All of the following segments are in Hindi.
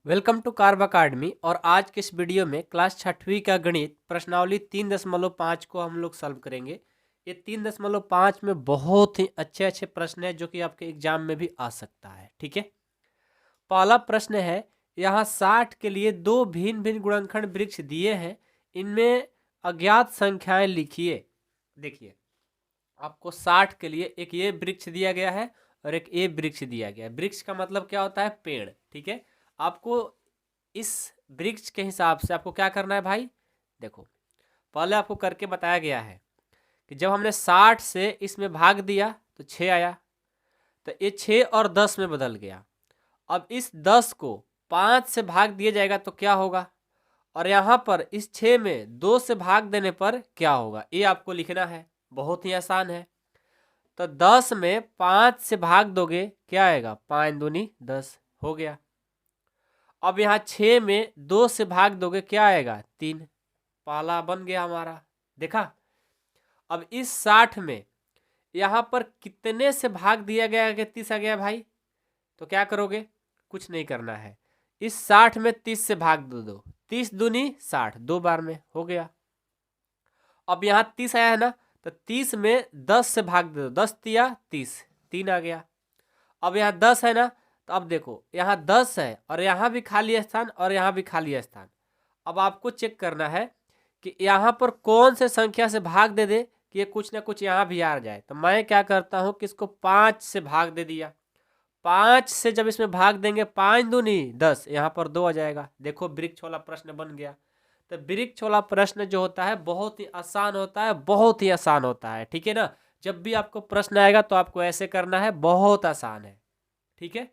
Welcome to carb academy. और आज के इस वीडियो में क्लास 6वीं का गणित प्रश्नावली 3.5 को हम लोग सॉल्व करेंगे। ये 3.5 में बहुत ही अच्छे अच्छे प्रश्न है जो कि आपके एग्जाम में भी आ सकता है। ठीक है, पहला प्रश्न है, यहाँ 60 के लिए दो भिन्न भिन्न गुणनखंड वृक्ष दिए हैं, इनमें अज्ञात संख्याएं लिखिए। देखिए, आपको 60 के लिए एक ये वृक्ष दिया गया है और एक ये वृक्ष दिया गया है। वृक्ष का मतलब क्या होता है? पेड़। ठीक है, आपको इस वृक्ष के हिसाब से आपको क्या करना है भाई? देखो, पहले आपको करके बताया गया है कि जब हमने 60 से इसमें भाग दिया तो 6 आया, तो ये 6 और 10 में बदल गया। अब इस 10 को 5 से भाग दिया जाएगा तो क्या होगा, और यहाँ पर इस 6 में 2 से भाग देने पर क्या होगा, ये आपको लिखना है। बहुत ही आसान है। तो 10 में 5 से भाग दोगे क्या आएगा? 5 दूनी 10 हो गया। अब यहाँ 6 में 2 से भाग दोगे क्या आएगा? 3। पाला बन गया हमारा। देखा, अब इस 60 में यहाँ पर कितने से भाग दिया गया कि 30 आ गया भाई? तो क्या करोगे? कुछ नहीं करना है, इस 60 में 30 से भाग दो। 30 दूनी 60, 2 बार में हो गया। अब यहाँ 30 आया है ना, तो 30 में 10 से भाग दे दो। 10 तिया 30, 3 आ गया। अब यहाँ 10 है ना, तो अब देखो यहाँ 10 है और यहाँ भी खाली स्थान और यहाँ भी खाली स्थान। अब आपको चेक करना है कि यहाँ पर कौन से संख्या से भाग दे दे कि ये कुछ ना कुछ यहाँ भी आ जाए। तो मैं क्या करता हूँ कि इसको 5 से भाग दे दिया। 5 से जब इसमें भाग देंगे, 5 दूनी 10, यहाँ पर 2 आ जाएगा। देखो, वृक्ष वाला प्रश्न बन गया। तो वृक्ष वाला प्रश्न जो होता है बहुत ही आसान होता है, बहुत ही आसान होता है। ठीक है ना, जब भी आपको प्रश्न आएगा तो आपको ऐसे करना है, बहुत आसान है। ठीक है,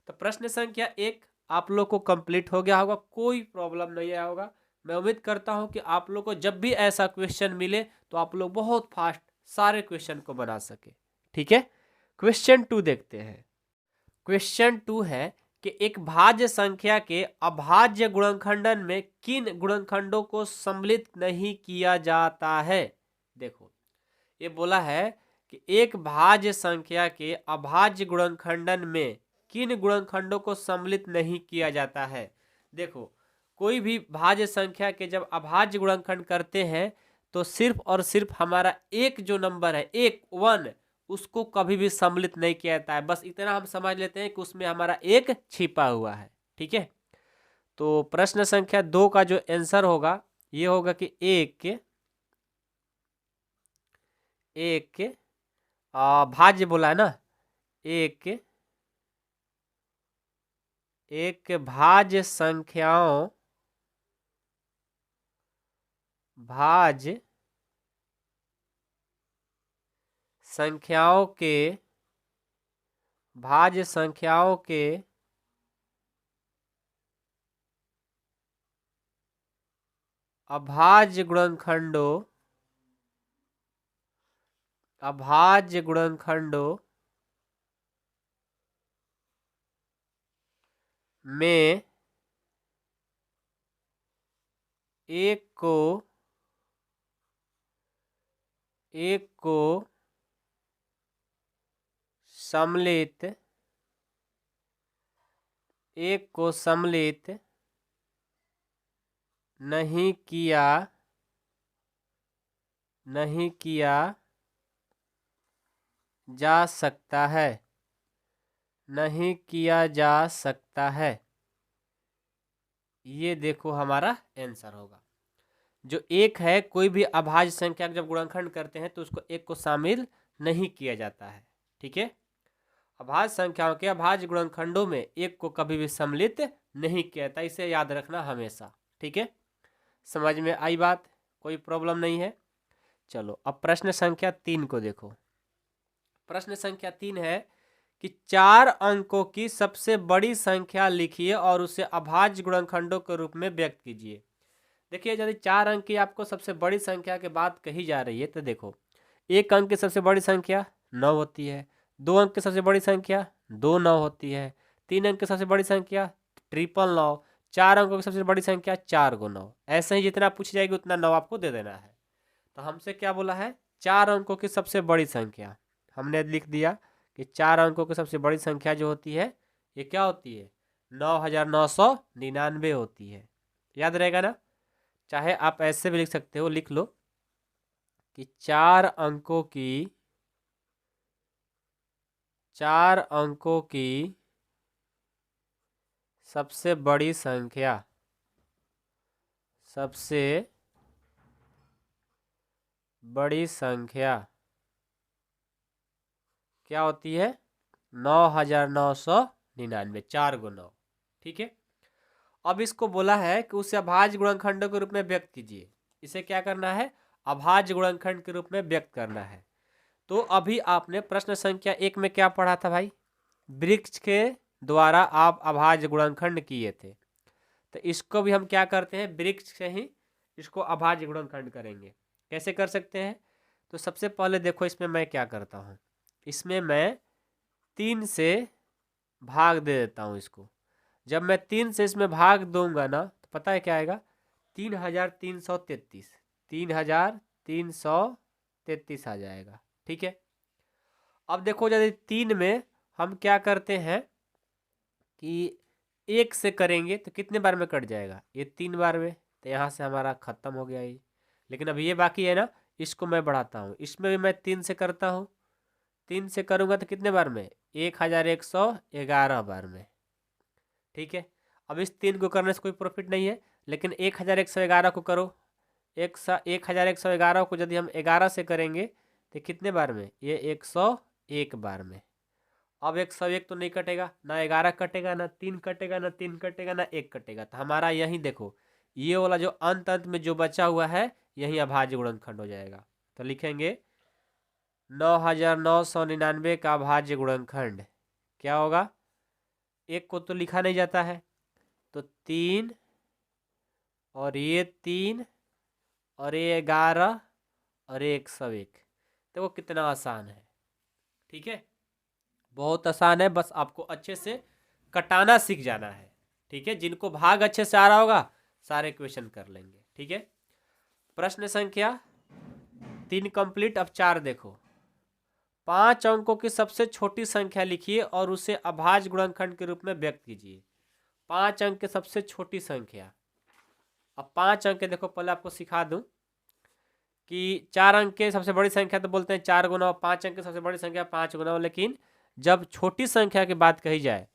तो प्रश्न संख्या 1 आप लोग को कंप्लीट हो गया होगा, कोई प्रॉब्लम नहीं आया होगा। मैं उम्मीद करता हूं कि आप लोग को जब भी ऐसा क्वेश्चन मिले तो आप लोग बहुत फास्ट सारे क्वेश्चन को बना सके। ठीक है, क्वेश्चन 2 देखते हैं। क्वेश्चन 2 है कि एक भाज्य संख्या के अभाज्य गुणनखंडन में किन गुणनखंडों को सम्मिलित नहीं किया जाता है। देखो, ये बोला है कि एक भाज्य संख्या के अभाज्य गुणनखंडन में किन गुणनखंडों को सम्मिलित नहीं किया जाता है। देखो, कोई भी भाज्य संख्या के जब अभाज्य गुणनखंड करते हैं तो सिर्फ और सिर्फ हमारा एक जो नंबर है, एक 1, उसको कभी भी सम्मिलित नहीं किया जाता है। बस इतना हम समझ लेते हैं कि उसमें हमारा एक छिपा हुआ है। ठीक है, तो प्रश्न संख्या 2 का जो आंसर होगा ये होगा कि एक भाज्य बोला है ना, एक भाज्य संख्याओं के अभाज्य गुणनखंडों में एक को सम्मिलित नहीं किया जा सकता है। ये देखो हमारा आंसर होगा। जो एक है, कोई भी अभाज्य संख्या जब गुणनखंड करते हैं तो उसको एक को शामिल नहीं किया जाता है। ठीक है, अभाज्य संख्याओं के अभाज्य गुणनखंडों में एक को कभी भी सम्मिलित नहीं किया जाता, इसे याद रखना हमेशा। ठीक है, समझ में आई बात? कोई प्रॉब्लम नहीं है। चलो, अब प्रश्न संख्या 3 को देखो। प्रश्न संख्या 3 है कि 4 अंकों की सबसे बड़ी संख्या लिखिए और उसे अभाज्य गुणनखंडों के रूप में व्यक्त कीजिए। देखिए, यदि 4 अंक की आपको सबसे बड़ी संख्या के बात कही जा रही है तो देखो, 1 अंक की सबसे बड़ी संख्या 9 होती है, 2 अंक की सबसे बड़ी संख्या 2 9 होती है, 3 अंक की सबसे बड़ी संख्या 999, 4 अंकों की सबसे बड़ी संख्या 4 गुना 9। ऐसे ही जितना पूछ जाएगी उतना 9 आपको दे देना है। तो हमसे क्या बोला है? 4 अंकों की सबसे बड़ी संख्या। हमने लिख दिया कि 4 अंकों की सबसे बड़ी संख्या जो होती है ये क्या होती है? 9,999 होती है। याद रहेगा ना। चाहे आप ऐसे भी लिख सकते हो, लिख लो कि चार अंकों की सबसे बड़ी संख्या क्या होती है? 9,999, 4 × 9। ठीक है। अब इसको बोला है कि उसे अभाज्य गुणनखंडों के रूप में व्यक्त कीजिए। इसे क्या करना है? अभाज्य गुणनखंड के रूप में व्यक्त करना है। तो अभी आपने प्रश्न संख्या 1 में क्या पढ़ा था भाई? वृक्ष के द्वारा आप अभाज्य गुणनखंड किए थे। तो इसको भी हम क्या करते हैं? वृक्ष से ही इसको अभाज्य गुणनखंड करेंगे। कैसे कर सकते हैं? तो सबसे पहले देखो, इसमें मैं क्या करता हूँ, इसमें मैं 3 से भाग दे देता हूँ इसको। जब मैं 3 से इसमें भाग दूंगा ना, तो पता है क्या आएगा? 3,333, 3,333 आ जाएगा। ठीक है। अब देखो, यदि 3 में हम क्या करते हैं कि 1 से करेंगे तो कितने बार में कट जाएगा? ये 3 बार में। तो यहाँ से हमारा खत्म हो गया ये। लेकिन अब ये बाकी है ना, इसको मैं बढ़ाता हूँ। इसमें भी मैं 3 से करता हूँ। 3 से करूँगा तो कितने बार में? 1,111 बार में। ठीक है। अब इस 3 को करने से कोई प्रॉफिट नहीं है, लेकिन 1,111 को करो। 1,111 को यदि हम 11 से करेंगे तो कितने बार में? ये 101 बार में। अब 101 तो नहीं कटेगा, ना 11 कटेगा, ना 3 कटेगा, ना 3 कटेगा, ना 1 कटेगा। तो हमारा यही देखो, ये वाला जो अंत में जो बचा हुआ है, यही अभाज्य गुणनखंड हो जाएगा। तो लिखेंगे 9,999 का अभाज्य गुणनखंड क्या होगा? 1 को तो लिखा नहीं जाता है, तो 3 और ये 3 और ये 11 और ये 101। देखो कितना आसान है। ठीक है, बहुत आसान है। बस आपको अच्छे से कटाना सीख जाना है। ठीक है, जिनको भाग अच्छे से आ रहा होगा सारे क्वेश्चन कर लेंगे। ठीक है, प्रश्न संख्या 3 कंप्लीट। अब 4 देखो। 5 अंकों की सबसे छोटी संख्या लिखिए और उसे अभाज्य गुणनखंड के रूप में व्यक्त कीजिए। 5 अंक की सबसे छोटी संख्या। अब 5 अंक के देखो, पहले आपको सिखा दूं कि 4 अंक के सबसे बड़ी संख्या तो बोलते हैं 4 × 9, 5 अंक की सबसे बड़ी संख्या 5 × 9। लेकिन जब छोटी संख्या की बात कही जाए,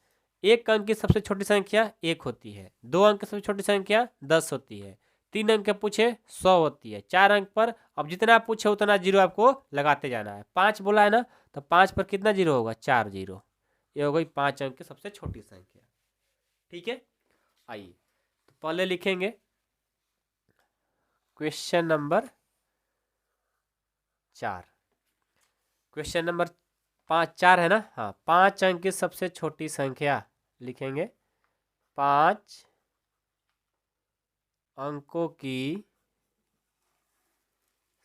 1 अंक की सबसे छोटी संख्या 1 होती है, 2 अंक की सबसे छोटी संख्या 10 होती है, 3 अंक के पूछे 100 होती है, 4 अंक पर अब जितना पूछे उतना जीरो आपको लगाते जाना है। 5 बोला है ना, तो 5 पर कितना जीरो होगा? 4 जीरो। ये हो गई 5 अंक की सबसे छोटी संख्या। ठीक है, आइए तो पहले लिखेंगे क्वेश्चन नंबर 4। क्वेश्चन नंबर 4 है ना। हाँ, 5 अंक की सबसे छोटी संख्या लिखेंगे। 5 अंकों की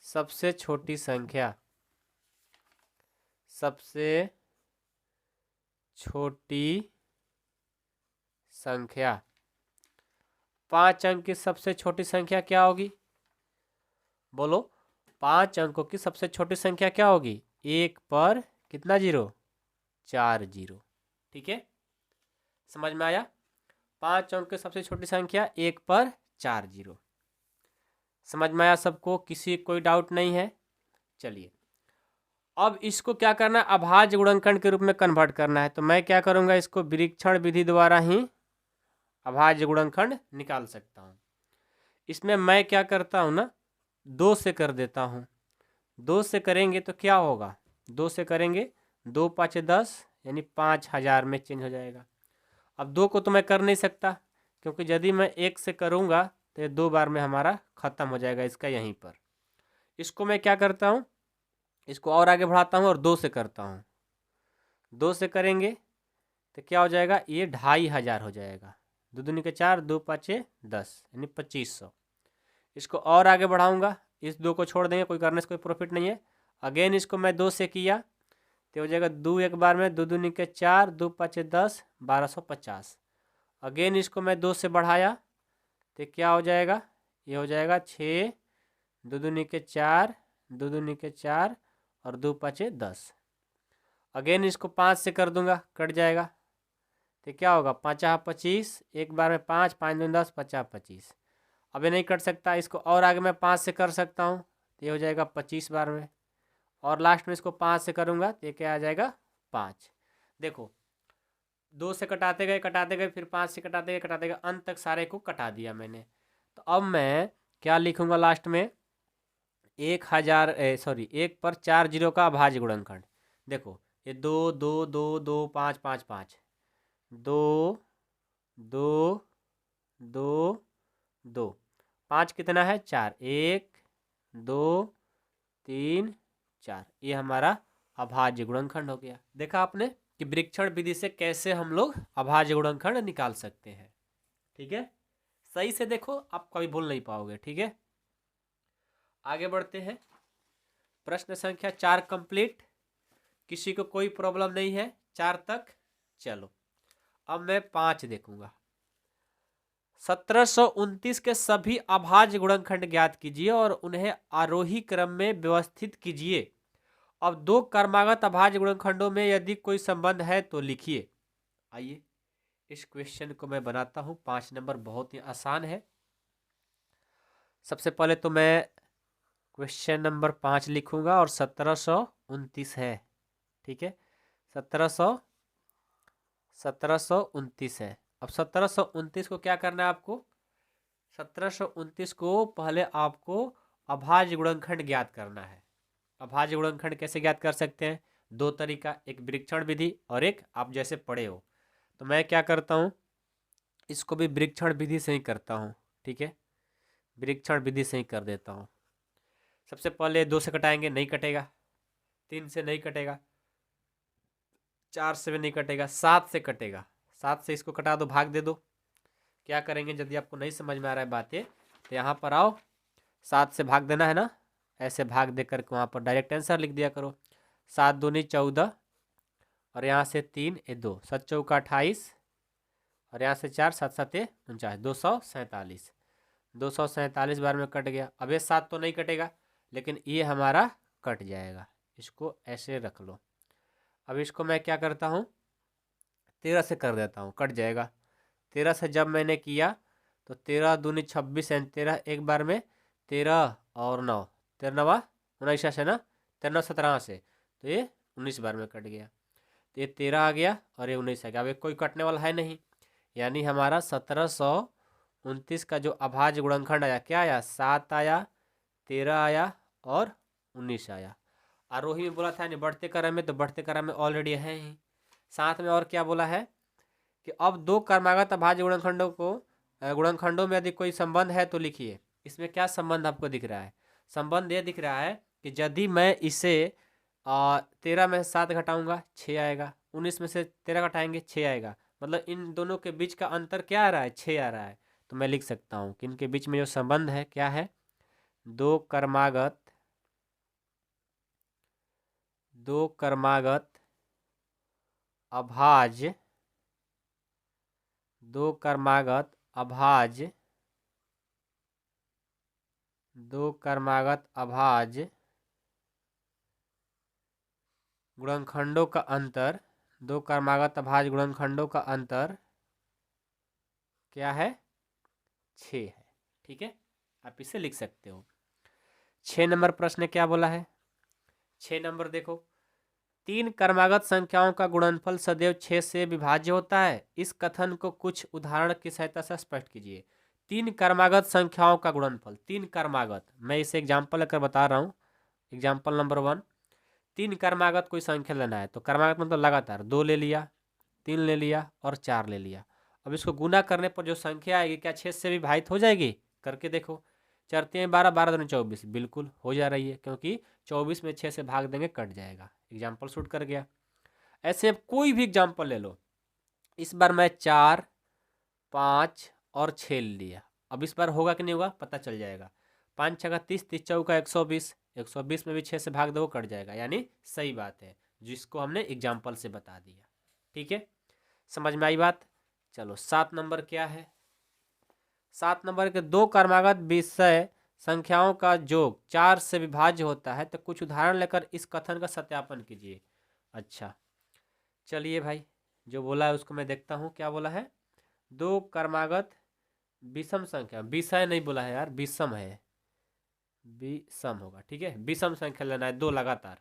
सबसे छोटी संख्या, सबसे छोटी संख्या। 5 अंक की सबसे छोटी संख्या क्या होगी? बोलो, 5 अंकों की सबसे छोटी संख्या क्या होगी? 1 पर कितना जीरो? 4 जीरो। ठीक है, समझ में आया? 5 अंक की सबसे छोटी संख्या 1 पर 4 जीरो। समझ में आया सबको? किसी कोई डाउट नहीं है? चलिए, अब इसको क्या करना है? अभाज्य गुणनखंड के रूप में कन्वर्ट करना है। तो मैं क्या करूंगा, इसको विरीक्षण विधि द्वारा ही अभाज्य गुणनखंड निकाल सकता हूँ। इसमें मैं क्या करता हूँ ना, 2 से कर देता हूँ। 2 से करेंगे तो क्या होगा? 2 से करेंगे 2 × 5 = 10, यानी 5,000 में चेंज हो जाएगा। अब 2 को तो मैं कर नहीं सकता, क्योंकि यदि मैं 1 से करूँगा तो ये 2 बार में हमारा ख़त्म हो जाएगा इसका यहीं पर। इसको मैं क्या करता हूँ, इसको और आगे बढ़ाता हूँ और 2 से करता हूँ। 2 से करेंगे तो क्या हो जाएगा? ये 2,500 हो जाएगा। 2 दूनी के 4, 2 × 5 = 10, यानी 2,500। इसको और आगे बढ़ाऊँगा, इस 2 को छोड़ देंगे, कोई करने से कोई प्रॉफिट नहीं है। अगेन इसको मैं 2 से किया तो हो जाएगा 2 एक बार में, 2 दूनी के 4, 2 × 5 = 10, 1,250। अगेन इसको मैं 2 से बढ़ाया तो क्या हो जाएगा? ये हो जाएगा 6, 2 दूनी के 4, 2 दूनी के 4 और 2 × 5 = 10। अगेन इसको 5 से कर दूंगा, कट जाएगा। तो क्या होगा, 5×25, एक बार में 5, 5 दूनी 10, 50×25। अब ये नहीं कट सकता, इसको और आगे मैं 5 से कर सकता हूँ, तो ये हो जाएगा 25 बार में, और लास्ट में इसको 5 से करूँगा तो ये क्या आ जाएगा, 5। देखो 2 से कटाते गए, फिर 5 से कटाते गए, अंत तक सारे को कटा दिया मैंने। तो अब मैं क्या लिखूँगा लास्ट में, 1 पर 4 जीरो का अभाज्य गुणनखंड। देखो ये 2 2 2 2 5 5 5, 2 2 2 2, 5 कितना है, 4, 1 2 3 4, ये हमारा अभाज्य गुणनखंड हो गया। देखा आपने कि वृक्षण विधि से कैसे हम लोग अभाज्य गुणनखंड निकाल सकते हैं। ठीक है, सही से देखो, आप कभी भूल नहीं पाओगे। ठीक है, आगे बढ़ते हैं। प्रश्न संख्या 4 कंप्लीट, किसी को कोई प्रॉब्लम नहीं है 4 तक। चलो अब मैं 5 देखूंगा। 1729 के सभी अभाज्य गुणनखंड ज्ञात कीजिए और उन्हें आरोही क्रम में व्यवस्थित कीजिए। अब दो क्रमागत अभाज्य गुणनखंडों में यदि कोई संबंध है तो लिखिए। आइए इस क्वेश्चन को मैं बनाता हूं। 5 नंबर बहुत ही आसान है। सबसे पहले तो मैं क्वेश्चन नंबर 5 लिखूंगा और 1729 है। ठीक है, 1729 है। अब 1729 को क्या करना है आपको, 1729 को पहले आपको अभाज्य गुणनखंड ज्ञात करना है। अभाज्य गुणनखंड कैसे ज्ञात कर सकते हैं, दो तरीका, एक वृक्षण विधि और एक आप जैसे पढ़े हो। तो मैं क्या करता हूँ, इसको भी वृक्षण विधि से ही करता हूँ। ठीक है, वृक्षण विधि से ही कर देता हूँ। सबसे पहले 2 से कटाएंगे, नहीं कटेगा। 3 से नहीं कटेगा, 4 से भी नहीं कटेगा, 7 से कटेगा। 7 से इसको कटा दो, भाग दे दो। क्या करेंगे, यदि आपको नहीं समझ में आ रहा है बातें तो यहाँ पर आओ, 7 से भाग देना है ना, ऐसे भाग दे करके वहाँ पर डायरेक्ट आंसर लिख दिया करो। 7 दूनी 14 और यहाँ से 3 ये 2, 7 चौका 28 और यहाँ से 4, 7 7 49, 247। 247 बार में कट गया। अब ये 7 तो नहीं कटेगा, लेकिन ये हमारा कट जाएगा। इसको ऐसे रख लो। अब इसको मैं क्या करता हूँ, 13 से कर देता हूँ, कट जाएगा। 13 से जब मैंने किया तो 13 दूनी 26 एंड 13 एक बार में 13 और 9, 13 9 19 से ना, 13 17 से, तो ये 19 बार में कट गया। तो ये 13 आ गया और ये 19 आ गया। अब ये कोई कटने वाला है नहीं, यानी हमारा 1729 का जो अभाज्य गुणनखंड आया, क्या आया, 7 आया, 13 आया और 19 आया। आरोही में बोला था नहीं, बढ़ते क्रम में, तो बढ़ते क्रम में ऑलरेडी है ही। साथ में और क्या बोला है कि अब दो क्रमागत अभाज्य गुणनखंडों में यदि कोई संबंध है तो लिखिए। इसमें क्या संबंध आपको दिख रहा है, संबंध ये दिख रहा है कि यदि मैं इसे 13 में से 7 घटाऊंगा 6 आएगा, 19 में से 13 घटाएंगे 6 आएगा, मतलब इन दोनों के बीच का अंतर क्या आ रहा है, 6 आ रहा है। तो मैं लिख सकता हूँ कि इनके बीच में जो संबंध है क्या है, दो क्रमागत अभाज्य गुणनखंडों का अंतर, दो क्रमागत अभाज्य गुणनखंडों का अंतर क्या है, 6 है। ठीक है, आप इसे लिख सकते हो। 6 नंबर प्रश्न क्या बोला है, 6 नंबर देखो, 3 क्रमागत संख्याओं का गुणनफल सदैव 6 से विभाज्य होता है। इस कथन को कुछ उदाहरण की सहायता से स्पष्ट कीजिए। 3 क्रमागत संख्याओं का गुणनफल, 3 क्रमागत, मैं इसे एग्जाम्पल लेकर बता रहा हूँ। एग्जाम्पल नंबर 1, 3 क्रमागत कोई संख्या लेना है, तो क्रमागत मतलब लगातार, 2 ले लिया, 3 ले लिया और 4 ले लिया। अब इसको गुना करने पर जो संख्या आएगी क्या 6 से विभाजित हो जाएगी, करके देखो। 4 3 12, 12 दूनी 24, बिल्कुल हो जा रही है, क्योंकि 24 में 6 से भाग देंगे कट जाएगा। एग्जाम्पल शूट कर गया। ऐसे अब कोई भी एग्जाम्पल ले लो। इस बार मैं 4 5 और 6 ले लिया। अब इस बार होगा कि नहीं होगा पता चल जाएगा। 5 6 30, 30 चौका 120, 120 में भी 6 से भाग दो कट जाएगा, यानी सही बात है, जिसको हमने एग्जाम्पल से बता दिया। ठीक है, समझ में आई बात। चलो 7 नंबर क्या है, 7 नंबर के दो क्रमागत विषय संख्याओं का योग 4 से विभाज्य होता है, तो कुछ उदाहरण लेकर इस कथन का सत्यापन कीजिए। अच्छा चलिए भाई, जो बोला है उसको मैं देखता हूँ क्या बोला है। दो क्रमागत विषम संख्या, विषय नहीं बोला है यार, विषम है, विषम होगा, ठीक है। विषम संख्या लेना है दो लगातार।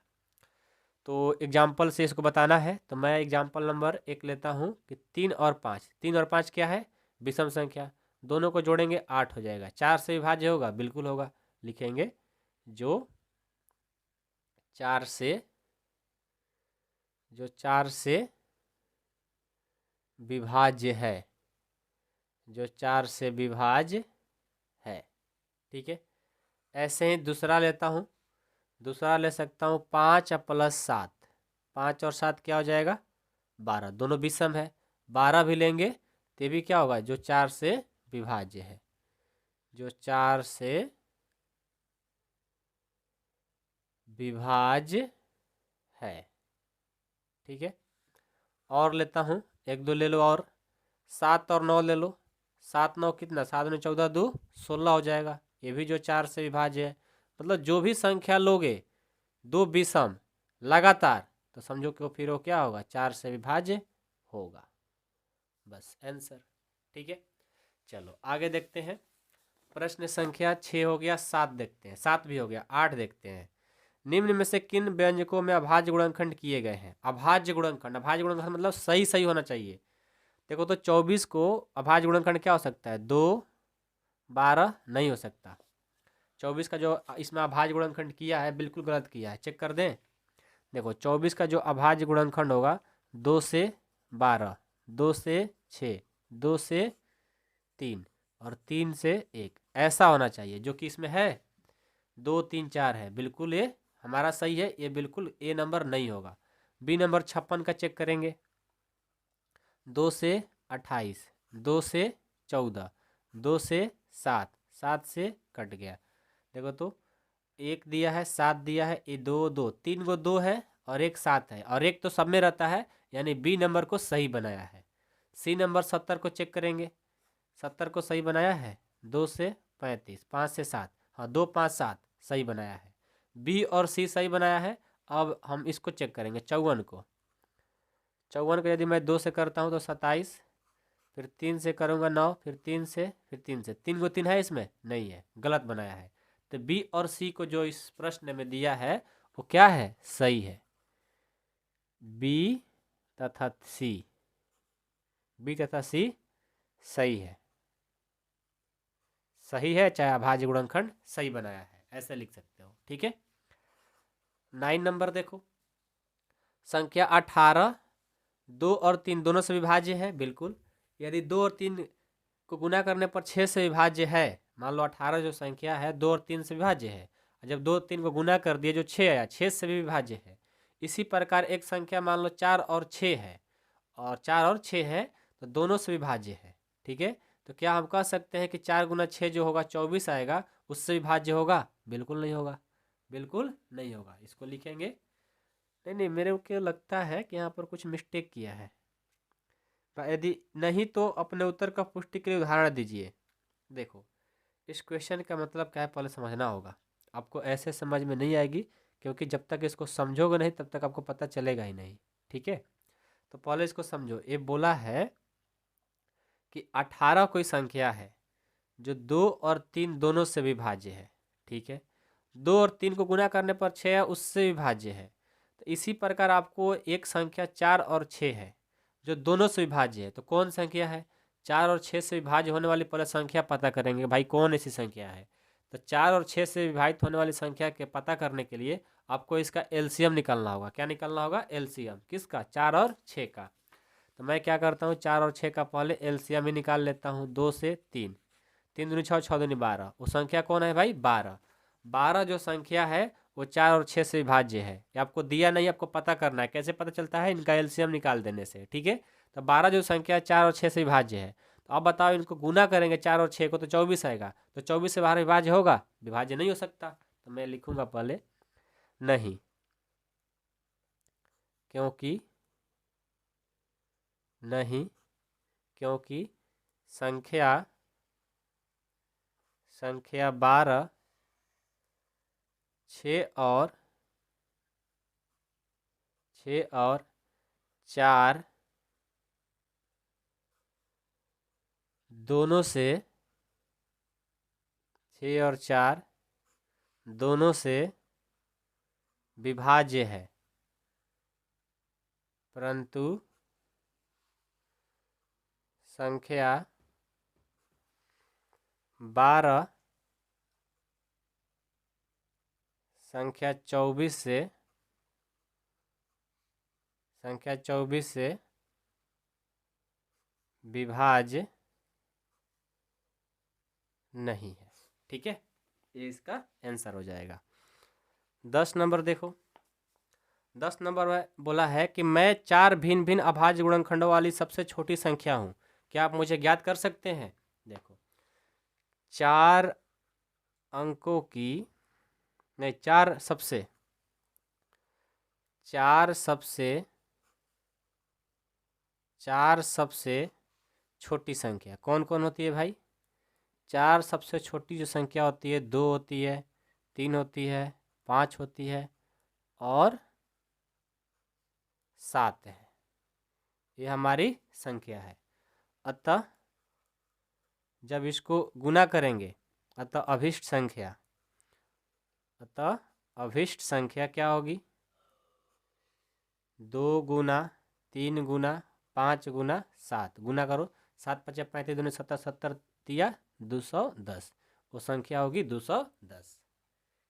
तो एग्जाम्पल से इसको बताना है, तो मैं एग्जाम्पल नंबर 1 लेता हूँ कि 3 और 5। 3 और 5 क्या है, विषम संख्या। दोनों को जोड़ेंगे 8 हो जाएगा। 4 से विभाज्य होगा, बिल्कुल होगा। लिखेंगे जो 4 से विभाज्य है, जो 4 से विभाज्य है, ठीक है। ऐसे ही दूसरा लेता हूँ, दूसरा ले सकता हूँ 5 + 7। 5 और 7 क्या हो जाएगा, 12। दोनों विषम है, 12 भी लेंगे तो भी क्या होगा, जो 4 से विभाज्य है, जो 4 से विभाज्य है, ठीक है। और लेता हूँ, 1 2 ले लो और 7 और 9 ले लो। 7 9 कितना, 7 9 14 2 16 हो जाएगा। ये भी जो 4 से विभाज्य है। मतलब जो भी संख्या लोगे दो विषम लगातार, तो समझो कि फिर वो क्या होगा, 4 से विभाज्य होगा। बस आंसर, ठीक है। चलो आगे देखते हैं। प्रश्न संख्या 6 हो गया, 7 देखते हैं, 7 भी हो गया, 8 देखते हैं। निम्न में से किन व्यंजकों में अभाज्य गुणनखंड किए गए हैं। अभाज्य गुणनखंड, अभाज्य गुणनखंड मतलब सही सही होना चाहिए। देखो तो 24 को अभाज्य गुणनखंड क्या हो सकता है, 2 12 नहीं हो सकता। 24 का जो इसमें अभाज्य गुणनखंड किया है बिल्कुल गलत किया है, चेक कर दें। देखो 24 का जो अभाज्य गुणनखंड होगा 2 से 12, 2 से 6, 2 से 3 और 3 से 1, ऐसा होना चाहिए जो कि इसमें है 2 3 4 है, बिल्कुल ये हमारा सही है। ये बिल्कुल ए नंबर नहीं होगा। बी नंबर 56 का चेक करेंगे, 2 से 28, 2 से 14, 2 से 7, 7 से कट गया। देखो तो 1 दिया है, 7 दिया है, ये 2 2 3 गो 2 है और एक 7 है, और एक तो सब में रहता है, यानी बी नंबर को सही बनाया है। सी नंबर 70 को चेक करेंगे, 70 को सही बनाया है, 2 से 35, 5 से 7, हाँ 2 5 7 सही बनाया है। बी और सी सही बनाया है। अब हम इसको चेक करेंगे 54 को। 54 को यदि मैं 2 से करता हूँ तो 27, फिर 3 से करूँगा 9, फिर 3 से, फिर 3 से, 3 गो 3 है इसमें, नहीं है, गलत बनाया है। तो बी और सी को जो इस प्रश्न में दिया है वो क्या है, सही है। बी तथा सी, बी तथा सी सही है, सही है, चाहे अभाज्य गुणनखंड सही बनाया है, ऐसे लिख सकते हो, ठीक है। 9 नंबर देखो, संख्या 18 2 और 3 दोनों से विभाज्य है, बिल्कुल। यदि 2 और 3 को गुना करने पर 6 से विभाज्य है, मान लो 18 जो संख्या है 2 और 3 से विभाज्य है, जब 2 3 को गुना कर दिए जो 6 आया, 6 से भी विभाज्य है। इसी प्रकार एक संख्या मान लो 4 और 6 है, और 4 और 6 है तो दोनों से विभाज्य है, ठीक है। तो क्या हम कह सकते हैं कि 4 गुना 6 जो होगा 24 आएगा, उससे विभाज्य होगा, बिल्कुल नहीं होगा, बिल्कुल नहीं होगा। इसको लिखेंगे, नहीं नहीं मेरे को लगता है कि यहाँ पर कुछ मिस्टेक किया है। यदि नहीं तो अपने उत्तर का पुष्टि के लिए उदाहरण दीजिए। देखो इस क्वेश्चन का मतलब क्या है पहले समझना होगा, आपको ऐसे समझ में नहीं आएगी, क्योंकि जब तक इसको समझोगे नहीं तब तक आपको पता चलेगा ही नहीं, ठीक है। तो पहले इसको समझो। ये बोला है कि 18 कोई संख्या है जो 2 और 3 दोनों से विभाज्य है, ठीक है। 2 और 3 को गुना करने पर 6 है, उससे विभाज्य है। तो इसी प्रकार आपको एक संख्या 4 और 6 है जो दोनों से विभाज्य है, तो कौन संख्या है, 4 और 6 से विभाज्य होने वाली पहले संख्या पता करेंगे भाई कौन ऐसी संख्या है। तो 4 और 6 से विभाजित होने वाली संख्या के पता करने के लिए आपको इसका एलसीएम निकालना होगा। क्या निकालना होगा, एलसीएम किसका, 4 और 6 का। तो मैं क्या करता हूँ, 4 और 6 का पहले एलसीएम ही निकाल लेता हूँ। 2 से 3, 3 दूनी 6, 6 दूनी 12, वो संख्या कौन है भाई, 12। 12 जो संख्या है वो 4 और 6 से विभाज्य है। ये आपको दिया नहीं, आपको पता करना है। कैसे पता चलता है, इनका एलसीएम निकाल देने से, ठीक है। तो 12 जो संख्या 4 और 6 से विभाज्य है, तो अब बताओ इनको गुना करेंगे 4 और 6 को तो 24 आएगा। तो 24 से 12 विभाज्य होगा, विभाज्य नहीं हो सकता। तो मैं लिखूंगा पहले नहीं, क्योंकि नहीं, क्योंकि संख्या 12 6 और 4 दोनों से 6 और 4 दोनों से विभाज्य है, परंतु संख्या 12 संख्या 24 से विभाज्य नहीं है। ठीक है, ये इसका आंसर हो जाएगा। 10 नंबर देखो, 10 नंबर में बोला है कि मैं 4 भिन्न भिन्न अभाज्य गुणनखंडों वाली सबसे छोटी संख्या हूँ, क्या आप मुझे ज्ञात कर सकते हैं? देखो 4 अंकों की नहीं, 4 सबसे छोटी संख्या कौन कौन होती है भाई? 4 सबसे छोटी जो संख्या होती है 2 होती है, 3 होती है, 5 होती है और 7 है। ये हमारी संख्या है। अतः जब इसको गुना करेंगे अतः अभिष्ट संख्या क्या होगी? 2 गुना 3 गुना 5 गुना 7 गुना करो, 7 5 35 दूनी 70 70 तिया 210, वो संख्या होगी 210।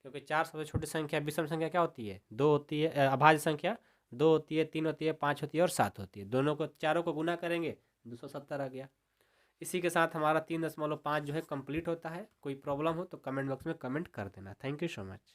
क्योंकि 4 सबसे छोटी संख्या विषम संख्या क्या होती है? 2 होती है, अभाज्य संख्या 2 होती है, 3 होती है, 5 होती है और 7 होती है। दोनों को चारों को गुना करेंगे 270 आ गया। इसी के साथ हमारा 3.5 जो है कंप्लीट होता है। कोई प्रॉब्लम हो तो कमेंट बॉक्स में कमेंट कर देना। Thank you so much.